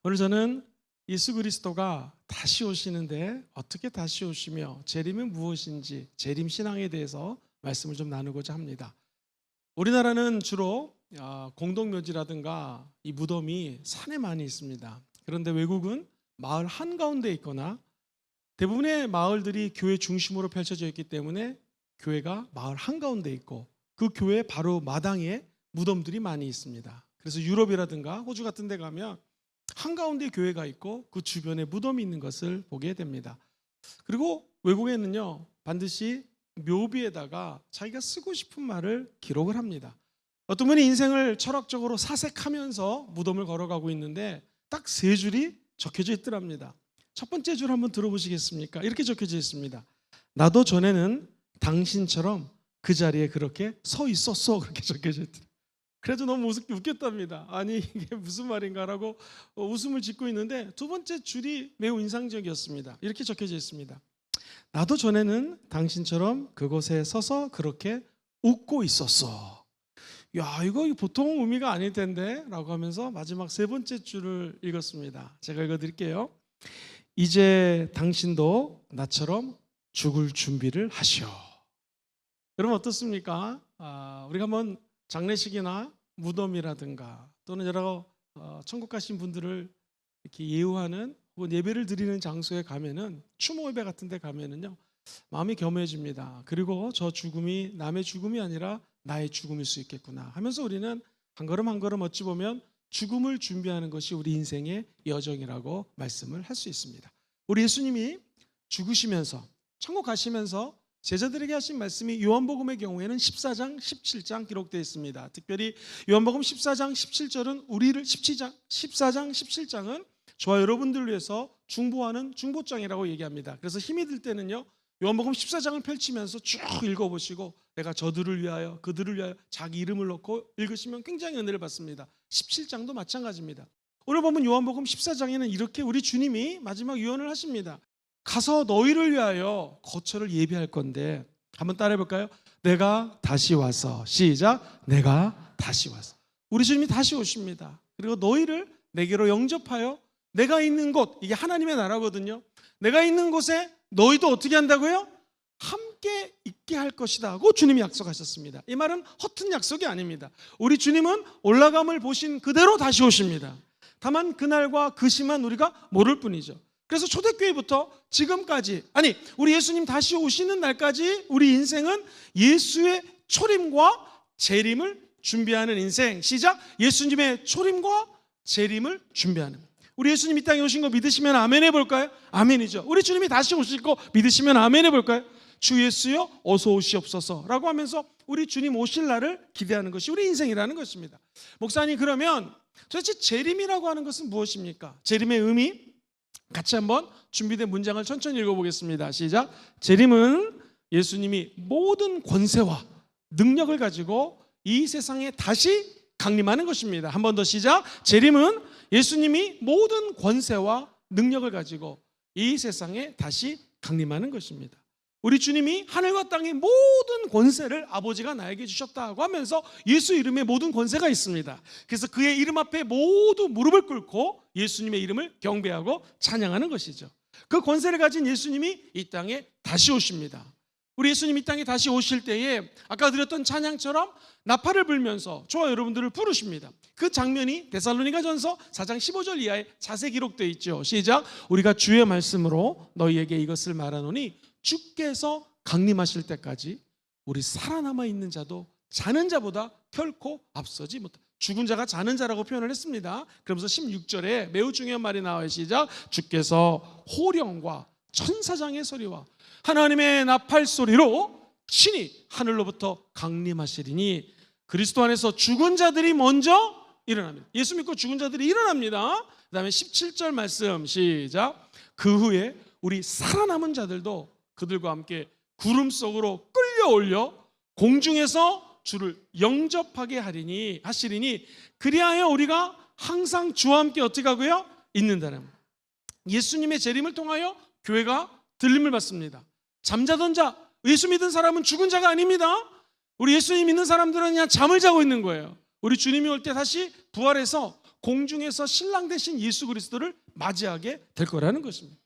오늘 저는 예수 그리스도가 다시 오시는데 어떻게 다시 오시며 재림은 무엇인지 재림 신앙에 대해서 말씀을 좀 나누고자 합니다. 우리나라는 주로 공동묘지라든가 이 무덤이 산에 많이 있습니다. 그런데 외국은 마을 한가운데 있거나 대부분의 마을들이 교회 중심으로 펼쳐져 있기 때문에 교회가 마을 한가운데 있고 그 교회 바로 마당에 무덤들이 많이 있습니다. 그래서 유럽이라든가 호주 같은 데 가면 한가운데 교회가 있고 그 주변에 무덤이 있는 것을 보게 됩니다. 그리고 외국에는요 반드시 묘비에다가 자기가 쓰고 싶은 말을 기록을 합니다. 어떤 분이 인생을 철학적으로 사색하면서 무덤을 걸어가고 있는데 딱 세 줄이 적혀져 있더랍니다. 첫 번째 줄 한번 들어보시겠습니까? 이렇게 적혀져 있습니다. 나도 전에는 당신처럼 그 자리에 그렇게 서 있었어. 그렇게 적혀져 있더라고요. 그래도 너무 웃겼답니다. 아니 이게 무슨 말인가라고 웃음을 짓고 있는데 두 번째 줄이 매우 인상적이었습니다. 이렇게 적혀져 있습니다. 나도 전에는 당신처럼 그곳에 서서 그렇게 웃고 있었어. 야, 이거 보통 의미가 아닐 텐데 라고 하면서 마지막 세 번째 줄을 읽었습니다. 제가 읽어드릴게요. 이제 당신도 나처럼 죽을 준비를 하시오. 여러분 어떻습니까? 우리가 한번 장례식이나 무덤이라든가 또는 여러 천국 가신 분들을 이렇게 예우하는 혹은 예배를 드리는 장소에 가면은 추모 예배 같은 데 가면은요 마음이 겸해집니다. 그리고 저 죽음이 남의 죽음이 아니라 나의 죽음일 수 있겠구나 하면서 우리는 한 걸음 한 걸음 어찌 보면 죽음을 준비하는 것이 우리 인생의 여정이라고 말씀을 할 수 있습니다. 우리 예수님이 죽으시면서 천국 가시면서 제자들에게 하신 말씀이 요한복음의 경우에는 14장, 17장 기록되어 있습니다. 특별히 요한복음 14장, 17절은 우리를 14장, 17장은 저와 여러분들을 위해서 중보하는 중보장이라고 얘기합니다. 그래서 힘이 들 때는요 요한복음 14장을 펼치면서 쭉 읽어보시고 내가 저들을 위하여 그들을 위하여 자기 이름을 넣고 읽으시면 굉장히 은혜를 받습니다. 17장도 마찬가지입니다. 오늘 보면 요한복음 14장에는 이렇게 우리 주님이 마지막 유언을 하십니다. 가서 너희를 위하여 거처를 예비할 건데 한번 따라해 볼까요? 내가 다시 와서 시작 내가 다시 와서 우리 주님이 다시 오십니다. 그리고 너희를 내게로 영접하여 내가 있는 곳 이게 하나님의 나라거든요. 내가 있는 곳에 너희도 어떻게 한다고요? 함께 있게 할 것이다 하고 주님이 약속하셨습니다. 이 말은 허튼 약속이 아닙니다. 우리 주님은 올라감을 보신 그대로 다시 오십니다. 다만 그날과 그 시만 우리가 모를 뿐이죠. 그래서 초대교회부터 지금까지 우리 예수님 다시 오시는 날까지 우리 인생은 예수의 초림과 재림을 준비하는 인생. 시작 예수님의 초림과 재림을 준비하는. 우리 예수님 이 땅에 오신 거 믿으시면 아멘 해볼까요? 아멘이죠. 우리 주님이 다시 오실 거 믿으시면 아멘 해볼까요? 주 예수여 어서 오시옵소서 라고 하면서 우리 주님 오실 날을 기대하는 것이 우리 인생이라는 것입니다. 목사님 그러면 도대체 재림이라고 하는 것은 무엇입니까? 재림의 의미 같이 한번 준비된 문장을 천천히 읽어보겠습니다. 시작. 재림은 예수님이 모든 권세와 능력을 가지고 이 세상에 다시 강림하는 것입니다. 한 번 더 시작. 재림은 예수님이 모든 권세와 능력을 가지고 이 세상에 다시 강림하는 것입니다. 우리 주님이 하늘과 땅의 모든 권세를 아버지가 나에게 주셨다고 하면서 예수 이름에 모든 권세가 있습니다. 그래서 그의 이름 앞에 모두 무릎을 꿇고 예수님의 이름을 경배하고 찬양하는 것이죠. 그 권세를 가진 예수님이 이 땅에 다시 오십니다. 우리 예수님 이 땅에 다시 오실 때에 아까 드렸던 찬양처럼 나팔을 불면서 저와 여러분들을 부르십니다. 그 장면이 데살로니가전서 4장 15절 이하에 자세히 기록되어 있죠. 시작. 우리가 주의 말씀으로 너희에게 이것을 말하노니 주께서 강림하실 때까지 우리 살아남아 있는 자도 자는 자보다 결코 앞서지 못한다. 죽은 자가 자는 자라고 표현을 했습니다. 그러면서 16절에 매우 중요한 말이 나와요. 시작. 주께서 호령과 천사장의 소리와 하나님의 나팔 소리로 친히 하늘로부터 강림하시리니 그리스도 안에서 죽은 자들이 먼저 일어납니다. 예수 믿고 죽은 자들이 일어납니다. 그 다음에 17절 말씀 시작. 그 후에 우리 살아남은 자들도 그들과 함께 구름 속으로 끌려올려 공중에서 주를 영접하게 하시리니 그리하여 우리가 항상 주와 함께 어떻게 하고요? 있는다는. 예수님의 재림을 통하여 교회가 들림을 받습니다. 잠자던 자, 예수 믿은 사람은 죽은 자가 아닙니다. 우리 예수님 믿는 사람들은 그냥 잠을 자고 있는 거예요. 우리 주님이 올 때 다시 부활해서 공중에서 신랑 되신 예수 그리스도를 맞이하게 될 거라는 것입니다.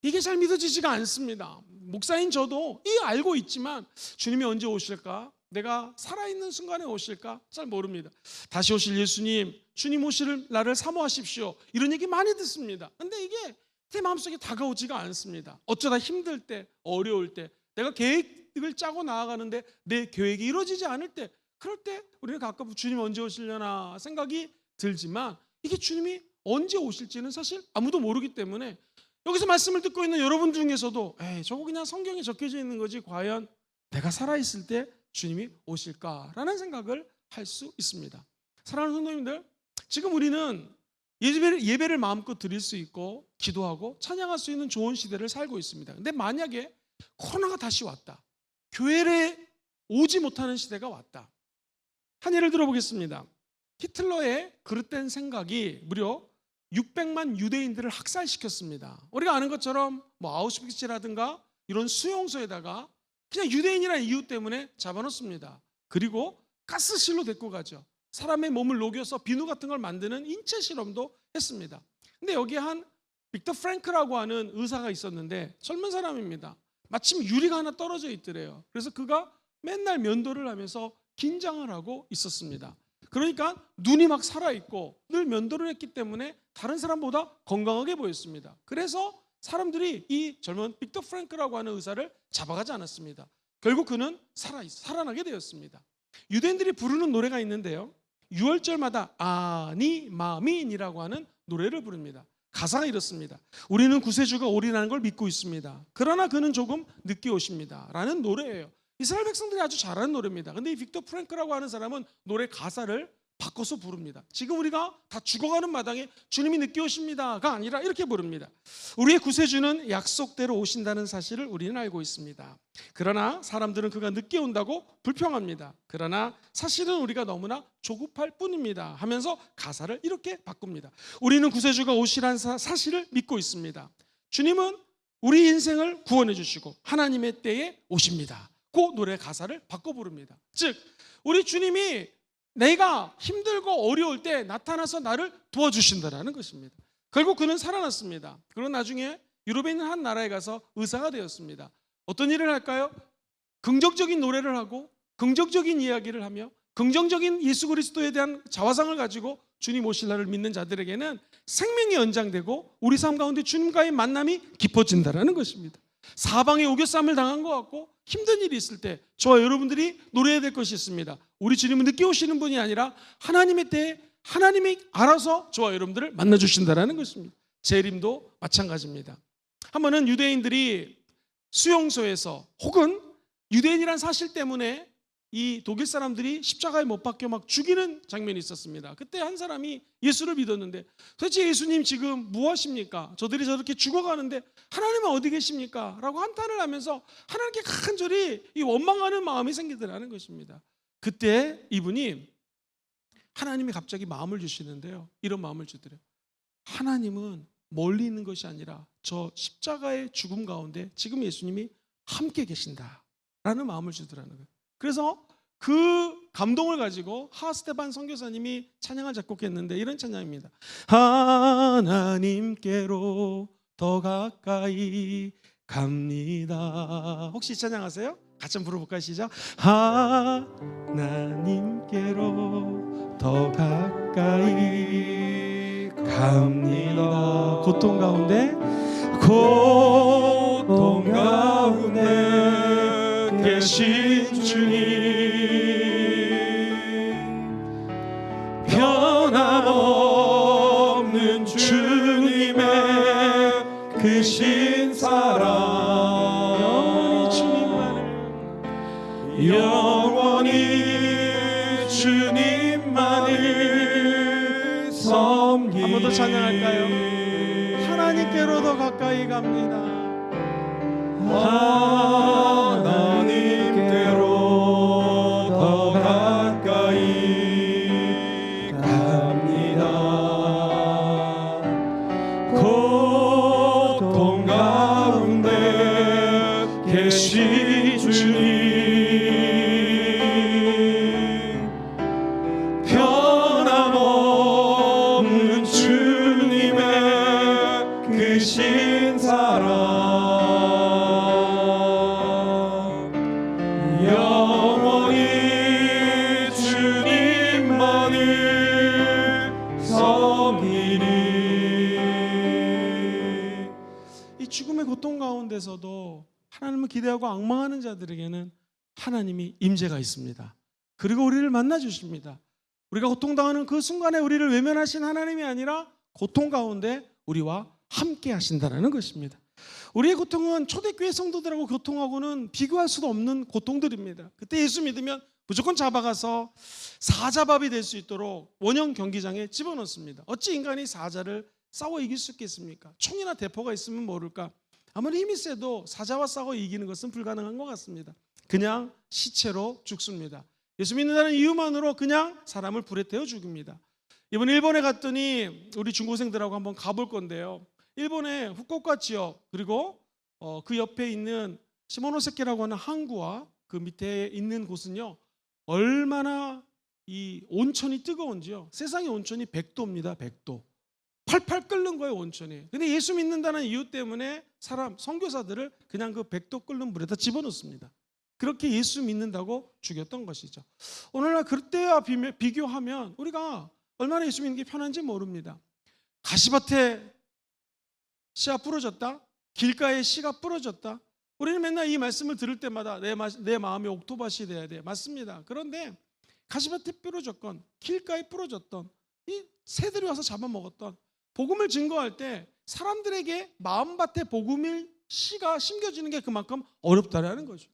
이게 잘 믿어지지가 않습니다. 목사인 저도 알고 있지만 주님이 언제 오실까? 내가 살아있는 순간에 오실까? 잘 모릅니다. 다시 오실 예수님, 주님 오실 날을 사모하십시오, 이런 얘기 많이 듣습니다. 근데 이게 제 마음속에 다가오지가 않습니다. 어쩌다 힘들 때, 어려울 때, 내가 계획을 짜고 나아가는데 내 계획이 이루어지지 않을 때, 그럴 때 우리는 가끔 주님 언제 오시려나 생각이 들지만, 이게 주님이 언제 오실지는 사실 아무도 모르기 때문에 여기서 말씀을 듣고 있는 여러분 중에서도 저거 그냥 성경에 적혀져 있는 거지, 과연 내가 살아있을 때 주님이 오실까라는 생각을 할 수 있습니다. 사랑하는 성도님들, 지금 우리는 예배를 마음껏 드릴 수 있고 기도하고 찬양할 수 있는 좋은 시대를 살고 있습니다. 근데 만약에 코로나가 다시 왔다, 교회에 오지 못하는 시대가 왔다. 한 예를 들어보겠습니다. 히틀러의 그릇된 생각이 무려 600만 유대인들을 학살시켰습니다. 우리가 아는 것처럼 아우슈비츠라든가 이런 수용소에다가 그냥 유대인이라는 이유 때문에 잡아놓습니다. 그리고 가스실로 데리고 가죠. 사람의 몸을 녹여서 비누 같은 걸 만드는 인체 실험도 했습니다. 근데 여기에 한 빅터 프랭크라고 하는 의사가 있었는데 젊은 사람입니다. 마침 유리가 하나 떨어져 있더래요. 그래서 그가 맨날 면도를 하면서 긴장을 하고 있었습니다. 그러니까 눈이 막 살아있고 늘 면도를 했기 때문에 다른 사람보다 건강하게 보였습니다. 그래서 사람들이 이 젊은 빅터 프랭크라고 하는 의사를 잡아가지 않았습니다. 결국 그는 살아나게 되었습니다. 유대인들이 부르는 노래가 있는데요, 6월절마다 아니마민이라고 하는 노래를 부릅니다. 가사가 이렇습니다. 우리는 구세주가 오리라는 걸 믿고 있습니다. 그러나 그는 조금 늦게 오십니다 라는 노래예요. 이스라엘 백성들이 아주 잘하는 노래입니다. 근데 이 빅터 프랭크라고 하는 사람은 노래 가사를 바꿔서 부릅니다. 지금 우리가 다 죽어가는 마당에 주님이 늦게 오십니다가 아니라 이렇게 부릅니다. 우리의 구세주는 약속대로 오신다는 사실을 우리는 알고 있습니다. 그러나 사람들은 그가 늦게 온다고 불평합니다. 그러나 사실은 우리가 너무나 조급할 뿐입니다 하면서 가사를 이렇게 바꿉니다. 우리는 구세주가 오시라는 사실을 믿고 있습니다. 주님은 우리 인생을 구원해 주시고 하나님의 때에 오십니다. 그 노래 가사를 바꿔 부릅니다. 즉 우리 주님이 내가 힘들고 어려울 때 나타나서 나를 도와주신다라는 것입니다. 결국 그는 살아났습니다. 그리고 나중에 유럽에 있는 한 나라에 가서 의사가 되었습니다. 어떤 일을 할까요? 긍정적인 노래를 하고 긍정적인 이야기를 하며 긍정적인 예수 그리스도에 대한 자화상을 가지고 주님 오실 날을 믿는 자들에게는 생명이 연장되고 우리 삶 가운데 주님과의 만남이 깊어진다는 것입니다. 사방에 오겨쌈을 당한 것 같고 힘든 일이 있을 때 저와 여러분들이 노래해야 될 것이 있습니다. 우리 주님은 늦게 오시는 분이 아니라 하나님의 때에 하나님이 알아서 저와 여러분들을 만나주신다는 것입니다. 재림도 마찬가지입니다. 한 번은 유대인들이 수용소에서 혹은 유대인이란 사실 때문에 이 독일 사람들이 십자가에 못 박혀 막 죽이는 장면이 있었습니다. 그때 한 사람이 예수를 믿었는데 도대체 예수님 지금 뭐 하십니까? 저들이 저렇게 죽어가는데 하나님은 어디 계십니까? 라고 한탄을 하면서 하나님께 간절히 이 원망하는 마음이 생기더라는 것입니다. 그때 이분이 하나님이 갑자기 마음을 주시는데요, 이런 마음을 주더래요. 하나님은 멀리 있는 것이 아니라 저 십자가의 죽음 가운데 지금 예수님이 함께 계신다라는 마음을 주더라는 거예요. 그래서 그 감동을 가지고 하스테반 선교사님이 찬양을 작곡했는데 이런 찬양입니다. 하나님께로 더 가까이 갑니다. 혹시 찬양하세요? 같이 한번 부르볼까요? 시작. 하나님께로 더 가까이 갑니다. 고통 가운데 계신 주님, 변함없는 주님의 크신 사랑, 영원히 주님만을 섬기. 한 번 더 찬양할까요? 하나님께로 더 가까이 갑니다. 하나님께로 더 가까이 갑니다. 고통 가운데 계신 주님, 변함없는 크신 사랑 영원히 주님만을 섬기리. 이 죽음의 고통 가운데서도 하나님을 기대하고 앙망하는 자들에게는 하나님이 임재가 있습니다. 그리고 우리를 만나 주십니다. 우리가 고통당하는 그 순간에 우리를 외면하신 하나님이 아니라 고통 가운데 우리와 함께 하신다는 것입니다. 우리의 고통은 초대교회 성도들하고 고통하고는 비교할 수도 없는 고통들입니다. 그때 예수 믿으면 무조건 잡아가서 사자밥이 될 수 있도록 원형 경기장에 집어넣습니다. 어찌 인간이 사자를 싸워 이길 수 있겠습니까? 총이나 대포가 있으면 모를까? 아무리 힘이 세도 사자와 싸워 이기는 것은 불가능한 것 같습니다. 그냥 시체로 죽습니다. 예수 믿는다는 이유만으로 그냥 사람을 불에 태워 죽입니다. 이번 일본에 갔더니 우리 중고생들하고 한번 가볼 건데요. 일본의 후쿠오카 지역 그리고 그 옆에 있는 시모노세키라고 하는 항구와 그 밑에 있는 곳은요, 얼마나 이 온천이 뜨거운지요. 세상의 온천이 100도입니다. 100도. 팔팔 끓는 거예요, 온천이. 근데 예수 믿는다는 이유 때문에 선교사들을 그냥 그 100도 끓는 물에다 집어넣습니다. 그렇게 예수 믿는다고 죽였던 것이죠. 오늘날 그때와 비교하면 우리가 얼마나 예수 믿는 게 편한지 모릅니다. 가시밭에 씨가 부러졌다, 길가에 씨가 부러졌다. 우리는 맨날 이 말씀을 들을 때마다 내 마음이 옥토밭이 돼야 돼. 맞습니다. 그런데 가시밭에 부러졌건 길가에 부러졌던 이 새들이 와서 잡아먹었던 복음을 증거할 때 사람들에게 마음밭에 복음의 씨가 심겨지는 게 그만큼 어렵다라는 거죠.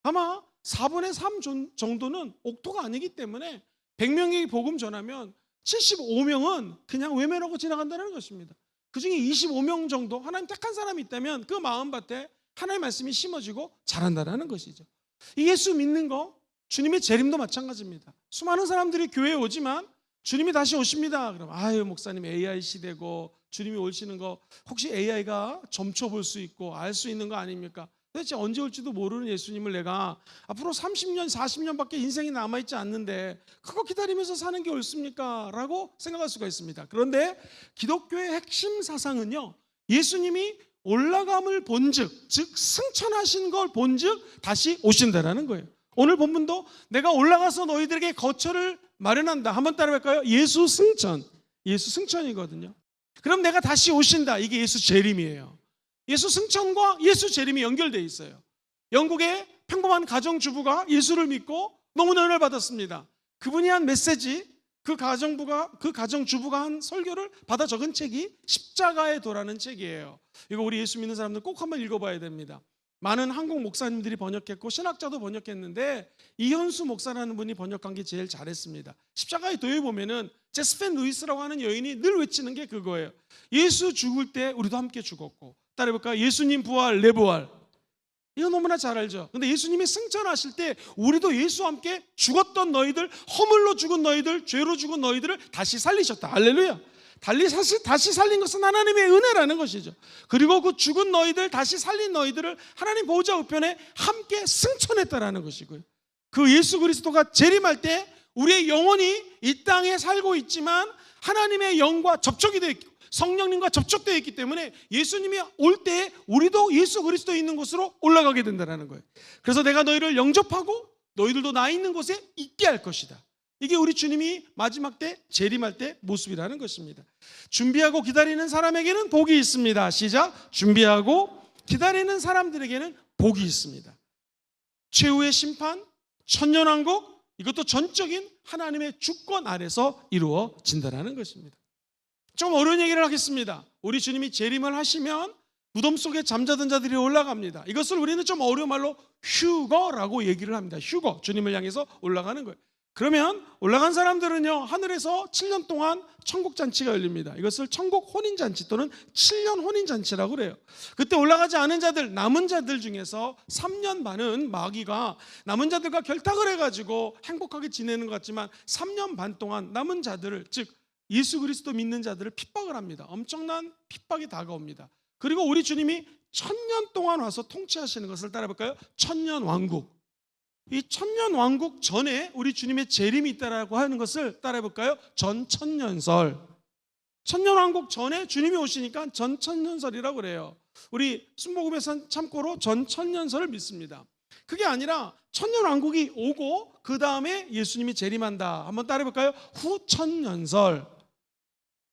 아마 4분의 3 정도는 옥토가 아니기 때문에 100명이 복음 전하면 75명은 그냥 외면하고 지나간다는 것입니다. 그중에 25명 정도 하나님 택한 사람이 있다면 그 마음밭에 하나님의 말씀이 심어지고 자란다는 것이죠. 이 예수 믿는 거 주님의 재림도 마찬가지입니다. 수많은 사람들이 교회에 오지만 주님이 다시 오십니다. 그럼 아유 목사님 AI 시대고 주님이 오시는 거 혹시 AI가 점쳐볼 수 있고 알 수 있는 거 아닙니까? 도대체 언제 올지도 모르는 예수님을 내가 앞으로 30년 40년밖에 인생이 남아있지 않는데 그거 기다리면서 사는 게 옳습니까? 라고 생각할 수가 있습니다. 그런데 기독교의 핵심 사상은요, 예수님이 올라감을 본즉, 즉 승천하신 걸 본즉 다시 오신다라는 거예요. 오늘 본문도 내가 올라가서 너희들에게 거처를 마련한다. 한번 따라할까요? 예수 승천. 예수 승천이거든요. 그럼 내가 다시 오신다. 이게 예수 재림이에요. 예수 승천과 예수 재림이 연결되어 있어요. 영국의 평범한 가정주부가 예수를 믿고 너무나 은혜를 받았습니다. 그분이 한 메시지, 그 가정주부가 한 설교를 받아 적은 책이 십자가의 도라는 책이에요. 이거 우리 예수 믿는 사람들 꼭 한번 읽어봐야 됩니다. 많은 한국 목사님들이 번역했고 신학자도 번역했는데 이현수 목사라는 분이 번역한 게 제일 잘했습니다. 십자가의 도에 보면은 제스펜 루이스라고 하는 여인이 늘 외치는 게 그거예요. 예수 죽을 때 우리도 함께 죽었고, 따라해볼까요? 예수님 부활, 내 부활. 이거 너무나 잘 알죠. 근데 예수님이 승천하실 때 우리도 예수와 함께 죽었던 너희들, 허물로 죽은 너희들, 죄로 죽은 너희들을 다시 살리셨다. 할렐루야. 다시 살린 것은 하나님의 은혜라는 것이죠. 그리고 그 죽은 너희들, 다시 살린 너희들을 하나님 보좌 우편에 함께 승천했다라는 것이고요. 그 예수 그리스도가 재림할 때 우리의 영혼이 이 땅에 살고 있지만 하나님의 영과 접촉이 되어 있고 성령님과 접촉되어 있기 때문에 예수님이 올 때 우리도 예수 그리스도에 있는 곳으로 올라가게 된다는 거예요. 그래서 내가 너희를 영접하고 너희들도 나 있는 곳에 있게 할 것이다. 이게 우리 주님이 마지막 때 재림할 때 모습이라는 것입니다. 준비하고 기다리는 사람에게는 복이 있습니다. 시작. 준비하고 기다리는 사람들에게는 복이 있습니다. 최후의 심판, 천년왕국, 이것도 전적인 하나님의 주권 아래서 이루어진다는 것입니다. 좀 어려운 얘기를 하겠습니다. 우리 주님이 재림을 하시면 무덤 속에 잠자던 자들이 올라갑니다. 이것을 우리는 좀 어려운 말로 휴거라고 얘기를 합니다. 휴거, 주님을 향해서 올라가는 거예요. 그러면 올라간 사람들은요, 하늘에서 7년 동안 천국잔치가 열립니다. 이것을 천국 혼인잔치 또는 7년 혼인잔치라고 그래요. 그때 올라가지 않은 자들, 남은 자들 중에서 3년 반은 마귀가 남은 자들과 결탁을 해가지고 행복하게 지내는 것 같지만 3년 반 동안 남은 자들을, 즉 예수 그리스도 믿는 자들을 핍박을 합니다. 엄청난 핍박이 다가옵니다. 그리고 우리 주님이 1000년 동안 와서 통치하시는 것을 따라볼까요? 천년왕국. 이 천년왕국 전에 우리 주님의 재림이 있다라고 하는 것을 따라볼까요? 전천년설. 천년왕국 전에 주님이 오시니까 전천년설이라고 그래요. 우리 순복음에선 참고로 전천년설을 믿습니다. 그게 아니라 천년왕국이 오고 그 다음에 예수님이 재림한다. 한번 따라해볼까요? 후천년설.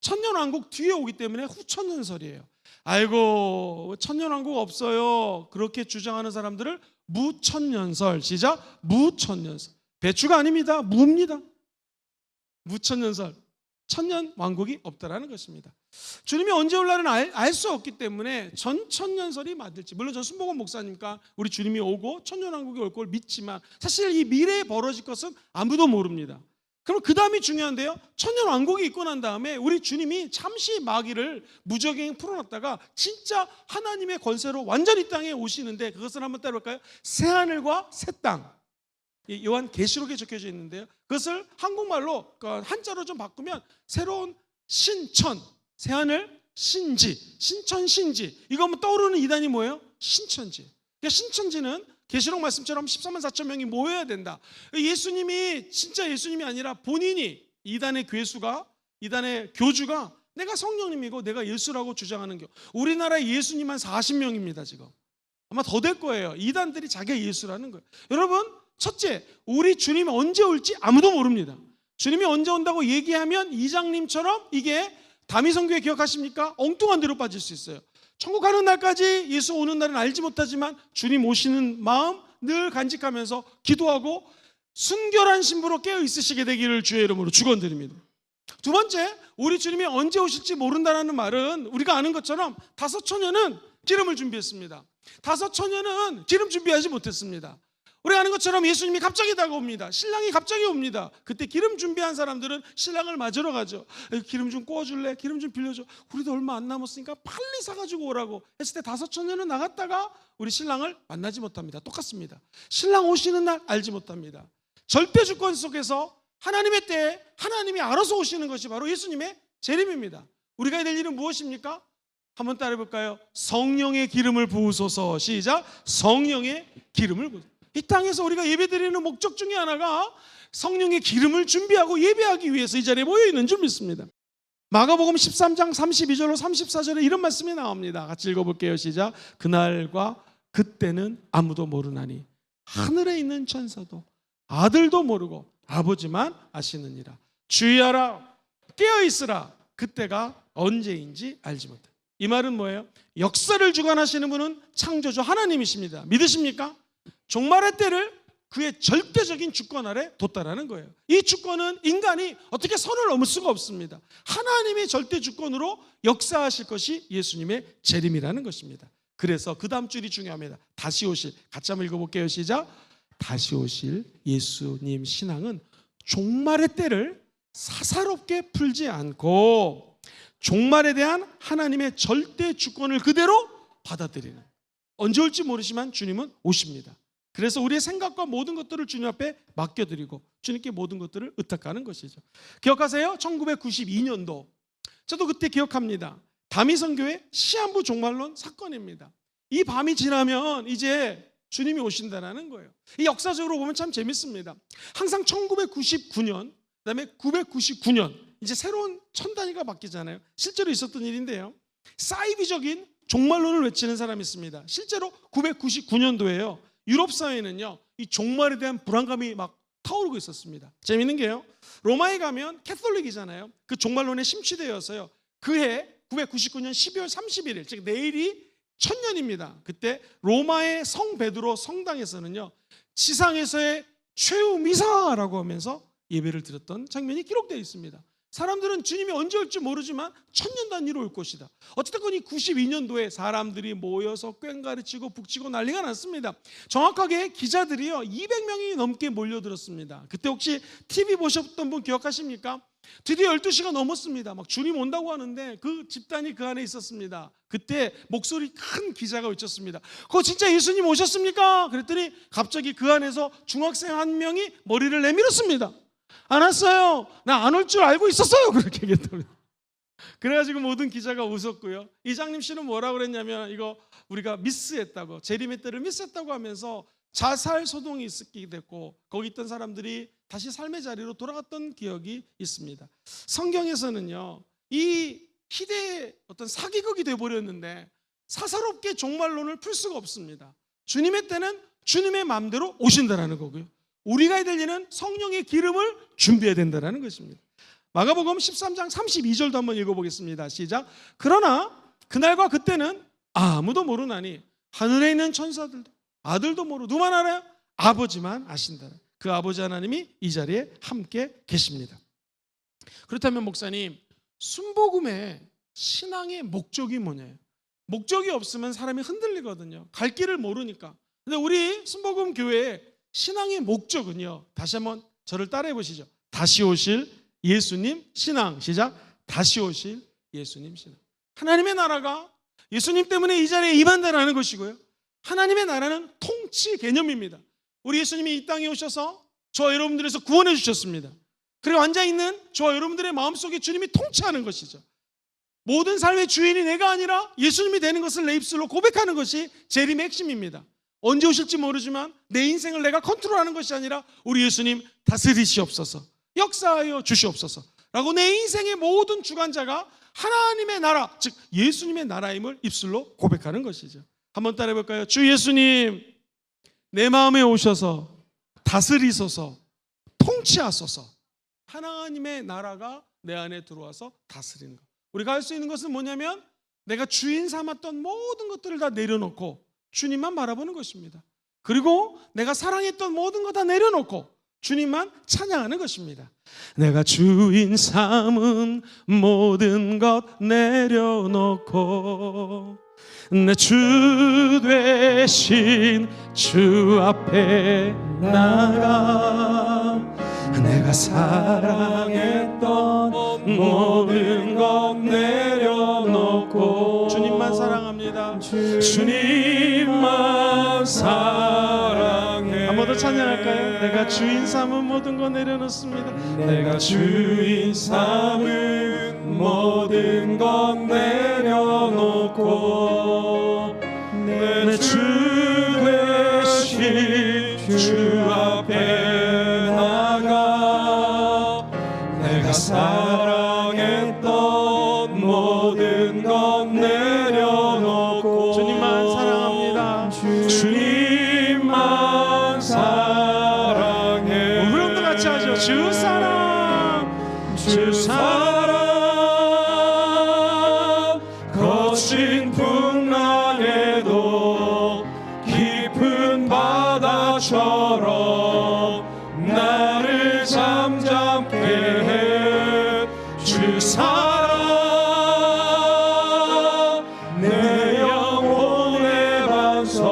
천년왕국 뒤에 오기 때문에 후천년설이에요. 아이고 천년왕국 없어요, 그렇게 주장하는 사람들을 무천년설. 시작. 무천년설. 배추가 아닙니다. 무입니다. 무천년설. 천년왕국이 없다라는 것입니다. 주님이 언제 올날은 알 수 없기 때문에 전천년설이 맞을지, 물론 전 순복음 목사니까 우리 주님이 오고 천년왕국이 올 걸 믿지만 사실 이 미래에 벌어질 것은 아무도 모릅니다. 그럼 그 다음이 중요한데요, 천년왕국이 있고 난 다음에 우리 주님이 잠시 마귀를 무적행 풀어놨다가 진짜 하나님의 권세로 완전히 땅에 오시는데, 그것을 한번 따라볼까요? 새하늘과 새 땅. 요한 계시록에 적혀져 있는데요, 그것을 한국말로 한자로 좀 바꾸면 새로운 신천, 새하늘, 신지, 신천, 신지. 이거 하면 떠오르는 이단이 뭐예요? 신천지. 그러니까 신천지는 계시록 말씀처럼 14만 4천 명이 모여야 된다. 예수님이 진짜 예수님이 아니라 본인이, 이단의 괴수가, 이단의 교주가 내가 성령님이고 내가 예수라고 주장하는 교. 우리나라에 예수님만 40명입니다 지금. 아마 더 될 거예요. 이단들이 자기가 예수라는 거예요. 여러분, 첫째, 우리 주님이 언제 올지 아무도 모릅니다. 주님이 언제 온다고 얘기하면 이장님처럼 이게 다미성교회 기억하십니까? 엉뚱한 데로 빠질 수 있어요. 천국 가는 날까지 예수 오는 날은 알지 못하지만 주님 오시는 마음 늘 간직하면서 기도하고 순결한 신부로 깨어 있으시게 되기를 주의 이름으로 축원드립니다. 두 번째, 우리 주님이 언제 오실지 모른다는 말은 우리가 아는 것처럼 다섯 처녀는 기름을 준비했습니다. 다섯 처녀는 기름 준비하지 못했습니다. 우리가 아는 것처럼 예수님이 갑자기 다가옵니다. 신랑이 갑자기 옵니다. 그때 기름 준비한 사람들은 신랑을 맞으러 가죠. 기름 좀 구워줄래? 기름 좀 빌려줘. 우리도 얼마 안 남았으니까 빨리 사가지고 오라고 했을 때 다섯 처녀는 나갔다가 우리 신랑을 만나지 못합니다. 똑같습니다. 신랑 오시는 날 알지 못합니다. 절대 주권 속에서 하나님의 때에 하나님이 알아서 오시는 것이 바로 예수님의 재림입니다. 우리가 해야 될 일은 무엇입니까? 한번 따라해볼까요? 성령의 기름을 부으소서. 시작. 성령의 기름을 부으소서. 이 땅에서 우리가 예배드리는 목적 중에 하나가 성령의 기름을 준비하고 예배하기 위해서 이 자리에 모여 있는 줄 믿습니다. 마가복음 13장 32절로 34절에 이런 말씀이 나옵니다. 같이 읽어볼게요. 시작. 그날과 그때는 아무도 모르나니 하늘에 있는 천사도 아들도 모르고 아버지만 아시느니라. 주의하라, 깨어있으라. 그때가 언제인지 알지 못해. 이 말은 뭐예요? 역사를 주관하시는 분은 창조주 하나님이십니다. 믿으십니까? 종말의 때를 그의 절대적인 주권 아래 뒀다라는 거예요. 이 주권은 인간이 어떻게 선을 넘을 수가 없습니다. 하나님의 절대 주권으로 역사하실 것이 예수님의 재림이라는 것입니다. 그래서 그 다음 줄이 중요합니다. 다시 오실. 같이 한번 읽어볼게요. 시작. 다시 오실 예수님 신앙은 종말의 때를 사사롭게 풀지 않고 종말에 대한 하나님의 절대 주권을 그대로 받아들이는, 언제 올지 모르지만 주님은 오십니다. 그래서 우리의 생각과 모든 것들을 주님 앞에 맡겨드리고 주님께 모든 것들을 의탁하는 것이죠. 기억하세요? 1992년도 저도 그때 기억합니다. 다미성교회 시한부 종말론 사건입니다. 이 밤이 지나면 이제 주님이 오신다는 거예요. 이 역사적으로 보면 참 재밌습니다. 항상 1999년 그다음에 999년 이제 새로운 천단위가 바뀌잖아요. 실제로 있었던 일인데요, 사이비적인 종말론을 외치는 사람이 있습니다. 실제로 999년도에요 유럽 사회는요 이 종말에 대한 불안감이 막 타오르고 있었습니다. 재밌는 게요, 로마에 가면 캐톨릭이잖아요. 그 종말론에 심취되어서요 그해 999년 12월 31일 즉 내일이 천년입니다. 그때 로마의 성 베드로 성당에서는요 지상에서의 최후 미사라고 하면서 예배를 드렸던 장면이 기록되어 있습니다. 사람들은 주님이 언제 올지 모르지만 천년 단위로 올 것이다. 어쨌든 이 92년도에 사람들이 모여서 꽹가리치고 북치고 난리가 났습니다. 정확하게 기자들이요 200명이 넘게 몰려들었습니다. 그때 혹시 TV 보셨던 분 기억하십니까? 드디어 12시가 넘었습니다. 막 주님 온다고 하는데 그 집단이 그 안에 있었습니다. 그때 목소리 큰 기자가 외쳤습니다. 그거 진짜 예수님 오셨습니까? 그랬더니 갑자기 그 안에서 중학생 한 명이 머리를 내밀었습니다. 안 왔어요. 나 안 올 줄 알고 있었어요. 그렇게 얘기했답니다. 그래가지고 모든 기자가 웃었고요. 이장님 씨는 뭐라고 그랬냐면 이거 우리가 미스했다고, 재림의 때를 미스했다고 하면서 자살 소동이 있게 됐고 거기 있던 사람들이 다시 삶의 자리로 돌아갔던 기억이 있습니다. 성경에서는요 이 희대의 어떤 사기극이 되어버렸는데 사사롭게 종말론을 풀 수가 없습니다. 주님의 때는 주님의 마음대로 오신다라는 거고요. 우리가 해야 될 일은 성령의 기름을 준비해야 된다는 것입니다. 마가복음 13장 32절도 한번 읽어보겠습니다. 시작. 그러나 그날과 그때는 아무도 모르나니 하늘에 있는 천사들도 아들도 모르고 누구만 알아요? 아버지만 아신다. 그 아버지 하나님이 이 자리에 함께 계십니다. 그렇다면 목사님, 순복음의 신앙의 목적이 뭐냐요? 목적이 없으면 사람이 흔들리거든요. 갈 길을 모르니까. 근데 우리 순복음 교회의 신앙의 목적은요, 다시 한번 저를 따라해 보시죠. 다시 오실 예수님 신앙. 시작. 다시 오실 예수님 신앙. 하나님의 나라가 예수님 때문에 이 자리에 임한다라는 것이고요, 하나님의 나라는 통치 개념입니다. 우리 예수님이 이 땅에 오셔서 저와 여러분들에서 구원해 주셨습니다. 그리고 앉아있는 저와 여러분들의 마음속에 주님이 통치하는 것이죠. 모든 삶의 주인이 내가 아니라 예수님이 되는 것을 내 입술로 고백하는 것이 재림의 핵심입니다. 언제 오실지 모르지만 내 인생을 내가 컨트롤하는 것이 아니라 우리 예수님 다스리시옵소서, 역사하여 주시옵소서 라고 내 인생의 모든 주관자가 하나님의 나라, 즉 예수님의 나라임을 입술로 고백하는 것이죠. 한번 따라해 볼까요? 주 예수님, 내 마음에 오셔서 다스리소서, 통치하소서. 하나님의 나라가 내 안에 들어와서 다스리는 것. 우리가 할 수 있는 것은 뭐냐면 내가 주인 삼았던 모든 것들을 다 내려놓고 주님만 바라보는 것입니다. 그리고 내가 사랑했던 모든 것 다 내려놓고 주님만 찬양하는 것입니다. 내가 주인 삼은 모든 것 내려놓고 내 주 되신 주 앞에 나가 내가 사랑했던 모든 것 내려놓고 주님만 사랑합니다. 주님만 사랑해. 한 번 더 찬양할까요? 내가 주인 삼은 모든 것 내려놓습니다. 내가 주인 삼은 모든 것 내려놓고 내 주 되신 주 앞에 나가 내가 사랑했던 모든 것 내려놓고 주님만 사랑합니다. 주님만 사랑해. 우리 도 같이 하죠. 주 사랑, 주 사랑. 거친 풍랑에도 깊은 바다처럼 나를 잠잠케 해. 주 사랑 내 영혼의 반석,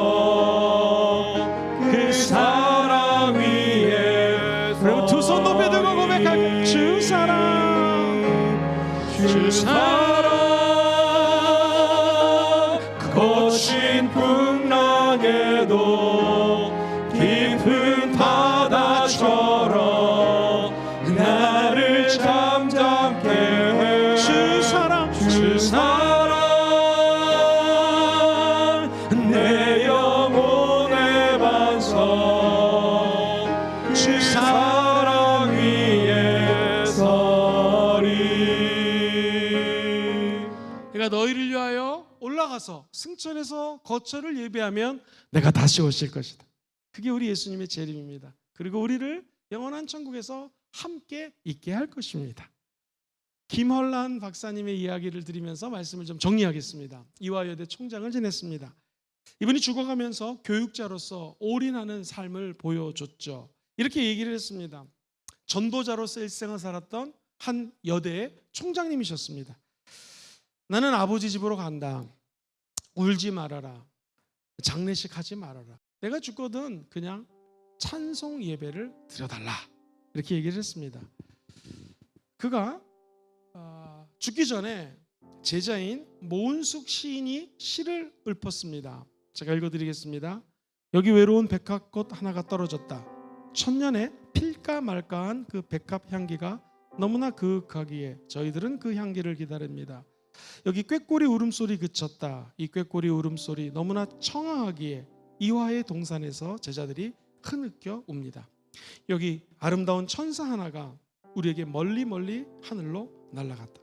그 사랑 위에 그리고 두 손 높이 들고 고백할 주 사랑, 주 사랑. 거친 풍랑에도 깊은 바다처럼 나를 잠잠케 해. 주 사랑, 주 사랑. 내 영혼의 반석, 주 사랑 위에 서리. 내가 너희를 위하여 올라가서 승천해서 거처를 예비하면 내가 다시 오실 것이다. 그게 우리 예수님의 재림입니다. 그리고 우리를 영원한 천국에서 함께 있게 할 것입니다. 김헐란 박사님의 이야기를 드리면서 말씀을 좀 정리하겠습니다. 이화여대 총장을 지냈습니다. 이분이 죽어가면서 교육자로서 올인하는 삶을 보여줬죠. 이렇게 얘기를 했습니다. 전도자로서 일생을 살았던 한 여대의 총장님이셨습니다. 나는 아버지 집으로 간다. 울지 말아라. 장례식 하지 말아라. 내가 죽거든 그냥 찬송 예배를 드려달라. 이렇게 얘기를 했습니다. 그가 죽기 전에 제자인 모은숙 시인이 시를 읊었습니다. 제가 읽어드리겠습니다. 여기 외로운 백합꽃 하나가 떨어졌다. 천년에 필까 말까한 그 백합 향기가 너무나 그윽하기에 저희들은 그 향기를 기다립니다. 여기 꾀꼬리 울음소리 그쳤다. 이 꾀꼬리 울음소리 너무나 청아하기에 이화의 동산에서 제자들이 흐느껴 웁니다. 여기 아름다운 천사 하나가 우리에게 멀리 멀리 하늘로 날아갔다.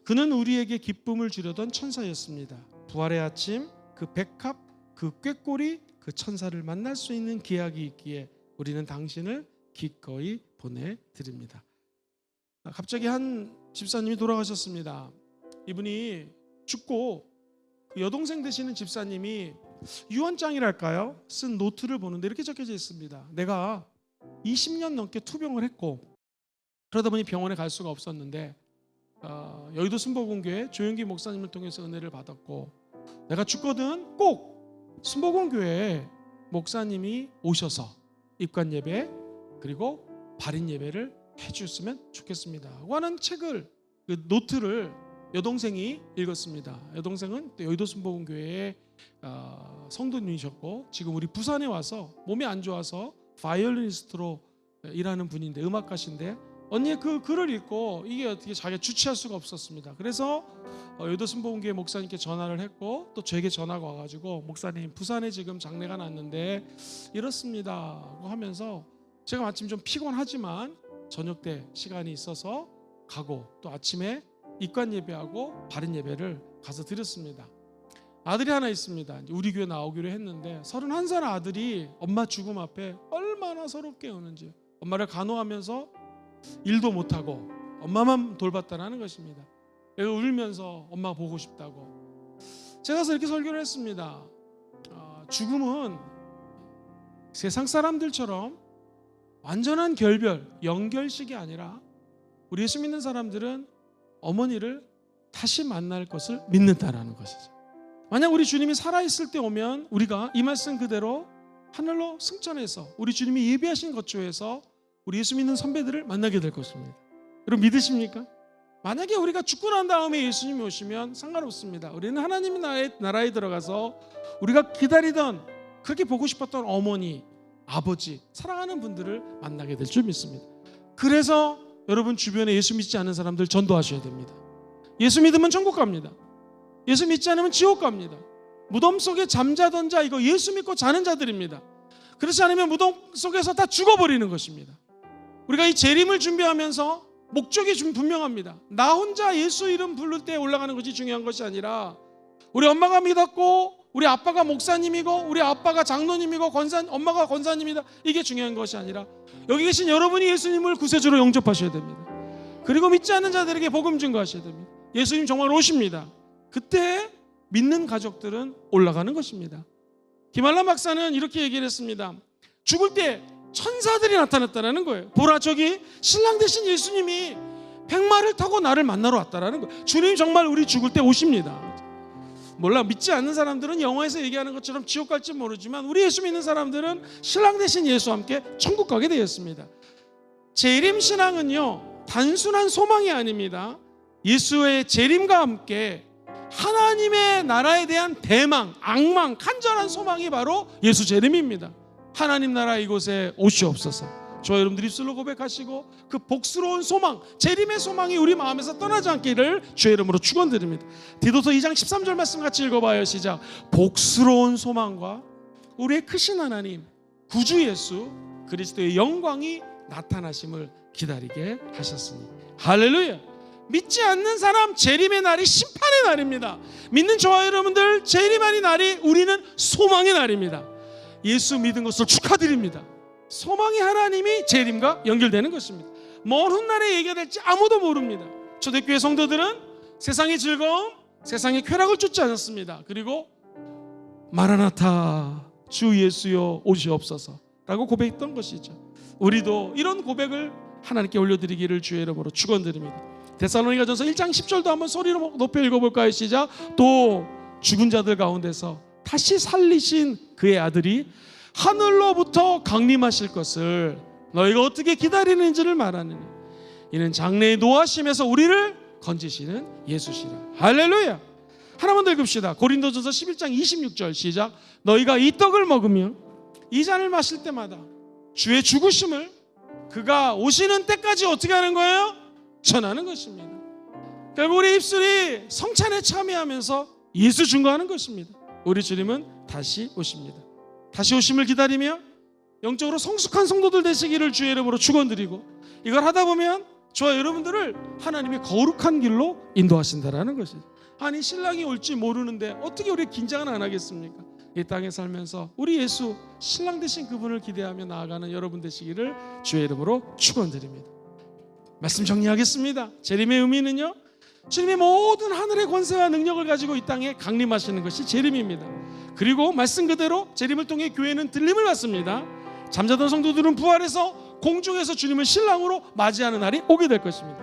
그는 우리에게 기쁨을 주려던 천사였습니다. 부활의 아침, 그 백합, 그 꾀꼬리, 그 천사를 만날 수 있는 기약이 있기에 우리는 당신을 기꺼이 보내드립니다. 갑자기 한 집사님이 돌아가셨습니다. 이분이 죽고 그 여동생 되시는 집사님이 유언장이랄까요? 쓴 노트를 보는데 이렇게 적혀져 있습니다. 내가 20년 넘게 투병을 했고 그러다 보니 병원에 갈 수가 없었는데 여의도 순복음교회 조영기 목사님을 통해서 은혜를 받았고 내가 죽거든 꼭 순복음교회에 목사님이 오셔서 입관 예배 그리고 발인 예배를 해주셨으면 좋겠습니다 하고 하는 책을, 그 노트를 여동생이 읽었습니다. 여동생은 여의도 순복음교회의 성도님이셨고 지금 우리 부산에 와서 몸이 안 좋아서 바이올리니스트로 일하는 분인데, 음악가신데 언니의 그 글을 읽고 이게 어떻게 자기가 주체할 수가 없었습니다. 그래서 여의도 순복음교회 목사님께 전화를 했고 또 저에게 전화가 와가지고 목사님 부산에 지금 장례가 났는데 이렇습니다 하고 하면서 제가 마침 좀 피곤하지만 저녁 때 시간이 있어서 가고 또 아침에 입관 예배하고 발인 예배를 가서 드렸습니다. 아들이 하나 있습니다. 우리 교회 나오기로 했는데 31살 아들이 엄마 죽음 앞에 얼마나 서럽게 우는지, 엄마를 간호하면서 일도 못하고 엄마만 돌봤다는 것입니다. 울면서 엄마 보고 싶다고. 제가 그래서 이렇게 설교를 했습니다. 죽음은 세상 사람들처럼 완전한 결별, 연결식이 아니라 우리 예수 믿는 사람들은 어머니를 다시 만날 것을 믿는다라는 것이죠. 만약 우리 주님이 살아있을 때 오면 우리가 이 말씀 그대로 하늘로 승천해서 우리 주님이 예비하신 거처에서 우리 예수 믿는 선배들을 만나게 될 것입니다. 여러분 믿으십니까? 만약에 우리가 죽고 난 다음에 예수님이 오시면 상관없습니다. 우리는 하나님의 나라에 들어가서 우리가 기다리던, 그렇게 보고 싶었던 어머니, 아버지, 사랑하는 분들을 만나게 될 줄 믿습니다. 그래서 여러분 주변에 예수 믿지 않는 사람들 전도하셔야 됩니다. 예수 믿으면 천국 갑니다. 예수 믿지 않으면 지옥 갑니다. 무덤 속에 잠자던 자, 이거 예수 믿고 자는 자들입니다. 그렇지 않으면 무덤 속에서 다 죽어버리는 것입니다. 우리가 이 재림을 준비하면서 목적이 좀 분명합니다. 나 혼자 예수 이름 부를 때 올라가는 것이 중요한 것이 아니라 우리 엄마가 믿었고 우리 아빠가 목사님이고 우리 아빠가 장로님이고 엄마가 권사님이다, 이게 중요한 것이 아니라 여기 계신 여러분이 예수님을 구세주로 영접하셔야 됩니다. 그리고 믿지 않는 자들에게 복음 증거하셔야 됩니다. 예수님 정말 오십니다. 그때 믿는 가족들은 올라가는 것입니다. 김한란 박사는 이렇게 얘기를 했습니다. 죽을 때 천사들이 나타났다는 거예요. 보라, 저기 신랑 되신 예수님이 백마를 타고 나를 만나러 왔다는 거예요. 주님 정말 우리 죽을 때 오십니다. 몰라, 믿지 않는 사람들은 영화에서 얘기하는 것처럼 지옥 갈지 모르지만 우리 예수 믿는 사람들은 신랑 되신 예수와 함께 천국 가게 되었습니다. 재림 신앙은요, 단순한 소망이 아닙니다. 예수의 재림과 함께 하나님의 나라에 대한 대망, 악망, 간절한 소망이 바로 예수 재림입니다. 하나님 나라 이곳에 오시옵소서. 저와 여러분들이 입술로 고백하시고 그 복스러운 소망, 재림의 소망이 우리 마음에서 떠나지 않기를 주의 이름으로 축원드립니다. 디도서 2장 13절 말씀 같이 읽어봐요. 시작. 복스러운 소망과 우리의 크신 하나님 구주 예수 그리스도의 영광이 나타나심을 기다리게 하셨으니. 할렐루야. 믿지 않는 사람 재림의 날이 심판의 날입니다. 믿는 저와 여러분들 재림의 날이 우리는 소망의 날입니다. 예수 믿은 것을 축하드립니다. 소망이 하나님이 재림과 연결되는 것입니다. 먼 훗날에 얘기가 될지 아무도 모릅니다. 초대교회 성도들은 세상의 즐거움, 세상의 쾌락을 쫓지 않았습니다. 그리고 마라나타 주 예수여 오시옵소서 라고 고백했던 것이죠. 우리도 이런 고백을 하나님께 올려드리기를 주의 이름으로 축원드립니다. 데살로니가전서 1장 10절도 한번 소리로 높여 읽어볼까요? 시작. 또 죽은 자들 가운데서 다시 살리신 그의 아들이 하늘로부터 강림하실 것을 너희가 어떻게 기다리는지를 말하느니 이는 장래의 노하심에서 우리를 건지시는 예수시라. 할렐루야. 하나만 더 읽읍시다. 고린도전서 11장 26절 시작. 너희가 이 떡을 먹으며 이 잔을 마실 때마다 주의 죽으심을 그가 오시는 때까지 어떻게 하는 거예요? 전하는 것입니다. 결국 우리 입술이 성찬에 참여하면서 예수 증거하는 것입니다. 우리 주님은 다시 오십니다. 다시 오심을 기다리며 영적으로 성숙한 성도들 되시기를 주의 이름으로 축원드리고, 이걸 하다 보면 저와 여러분들을 하나님이 거룩한 길로 인도하신다라는 것이죠. 아니 신랑이 올지 모르는데 어떻게 우리 긴장은 안 하겠습니까? 이 땅에 살면서 우리 예수 신랑 되신 그분을 기대하며 나아가는 여러분 되시기를 주의 이름으로 축원드립니다. 말씀 정리하겠습니다. 재림의 의미는요, 주님의 모든 하늘의 권세와 능력을 가지고 이 땅에 강림하시는 것이 재림입니다. 그리고 말씀 그대로 재림을 통해 교회는 들림을 받습니다. 잠자던 성도들은 부활해서 공중에서 주님을 신랑으로 맞이하는 날이 오게 될 것입니다.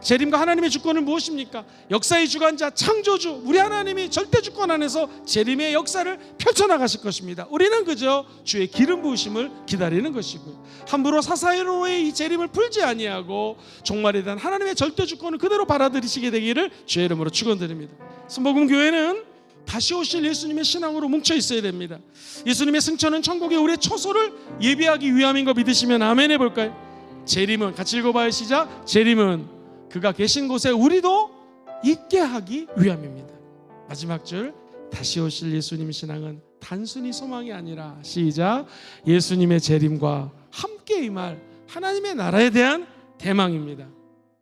재림과 하나님의 주권은 무엇입니까? 역사의 주관자 창조주 우리 하나님이 절대 주권 안에서 재림의 역사를 펼쳐나가실 것입니다. 우리는 그저 주의 기름 부으심을 기다리는 것이고요, 함부로 사사로의 이 재림을 풀지 아니하고 종말에 대한 하나님의 절대 주권을 그대로 받아들이시게 되기를 주의 이름으로 축원드립니다. 순복음 교회는 다시 오실 예수님의 신앙으로 뭉쳐 있어야 됩니다. 예수님의 승천은 천국의 우리의 처소를 예비하기 위함인 거 믿으시면 아멘 해볼까요? 재림은, 같이 읽어봐요. 시작. 재림은 그가 계신 곳에 우리도 있게 하기 위함입니다. 마지막 줄, 다시 오실 예수님 신앙은 단순히 소망이 아니라, 시작, 예수님의 재림과 함께 임할 하나님의 나라에 대한 대망입니다.